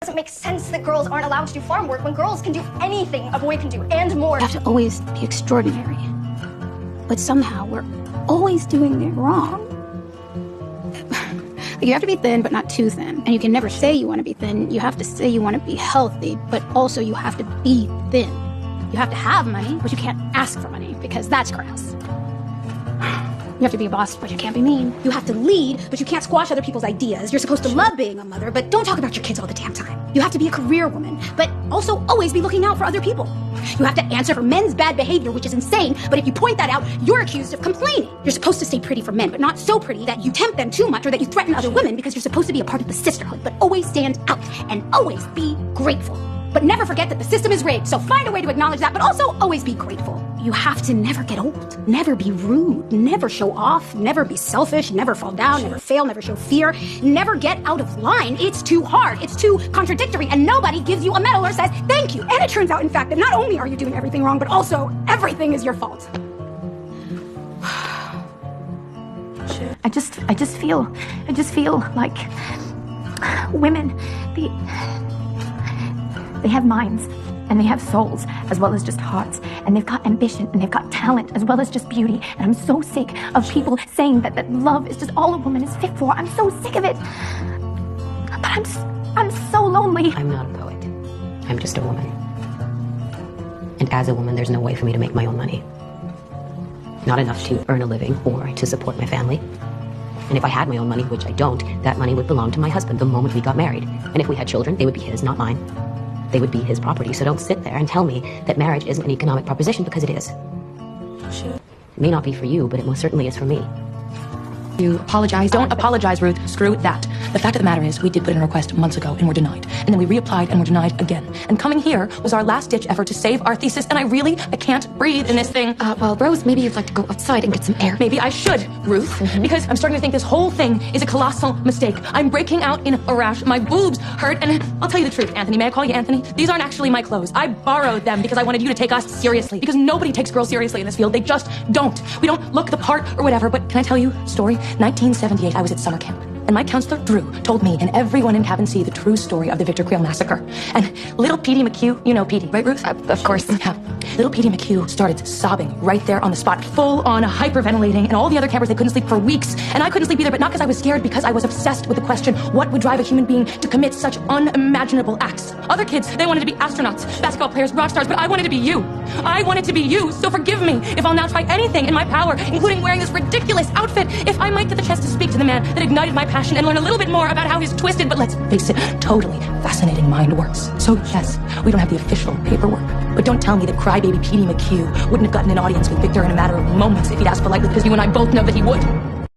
Doesn't make sense that girls aren't allowed to do farm work when girls can do anything a boy can do and more. You have to always be extraordinary. But somehow we're always doing it wrong. You have to be thin, but not too thin. And you can never say you want to be thin. You have to say you want to be healthy, but also you have to be thin. You have to have money, but you can't ask for money because that's crass. You have to be a boss, but you can't be mean. You have to lead, but you can't squash other people's ideas. You're supposed to love being a mother, but don't talk about your kids all the damn time. You have to be a career woman, but also always be looking out for other people. You have to answer for men's bad behavior, which is insane, but if you point that out, you're accused of complaining. You're supposed to stay pretty for men, but not so pretty that you tempt them too much or that you threaten other women because you're supposed to be a part of the sisterhood, but always stand out and always be grateful. But never forget that the system is rigged, so find a way to acknowledge that, but also always be grateful. You have to never get old, never be rude, never show off, never be selfish, never fall down, never fail, never show fear, never get out of line. It's too hard, it's too contradictory, and nobody gives you a medal or says thank you. And it turns out, in fact, that not only are you doing everything wrong, but also everything is your fault. I just feel like women, they have minds and they have souls as well as just hearts, and they've got ambition and they've got talent as well as just beauty. And I'm so sick of people saying that love is just all a woman is fit for. I'm so sick of it. But I'm so lonely. I'm not a poet. I'm just a woman. And as a woman, there's no way for me to make my own money. Not enough to earn a living or to support my family. And if I had my own money, which I don't, that money would belong to my husband the moment we got married. And if we had children, they would be his, not mine. They would be his property. So don't sit there and tell me that marriage isn't an economic proposition, because it is. It may not be for you, but it most certainly is for me. You apologize. Don't apologize, Ruth. Screw that. The fact of the matter is, we did put in a request months ago and were denied. And then we reapplied and were denied again. And coming here was our last-ditch effort to save our thesis, and I can't breathe in this thing. Well, Rose, maybe you'd like to go outside and get some air. Maybe I should, Ruth, because I'm starting to think this whole thing is a colossal mistake. I'm breaking out in a rash. My boobs hurt, and I'll tell you the truth, Anthony. May I call you Anthony? These aren't actually my clothes. I borrowed them because I wanted you to take us seriously, because nobody takes girls seriously in this field. They just don't. We don't look the part or whatever, but can I tell you a story? 1978, I was at summer camp. And my counselor, Drew, told me and everyone in Cabin C the true story of the Victor Creel massacre. And little Petey McHugh, you know Petey, right, Ruth? Of course. Yeah. Little Petey McHugh started sobbing right there on the spot, full on hyperventilating, and all the other campers, they couldn't sleep for weeks. And I couldn't sleep either, but not because I was scared, because I was obsessed with the question, what would drive a human being to commit such unimaginable acts? Other kids, they wanted to be astronauts, basketball players, rock stars, but I wanted to be you. I wanted to be you, so forgive me if I'll now try anything in my power, including wearing this ridiculous outfit, if I might get the chance to speak to the man that ignited my passion and learn a little bit more about how his twisted, but let's face it, totally fascinating mind works. So yes, we don't have the official paperwork, but don't tell me that crybaby Petey McHugh wouldn't have gotten an audience with Victor in a matter of moments if he'd asked politely, because you and I both know that he would.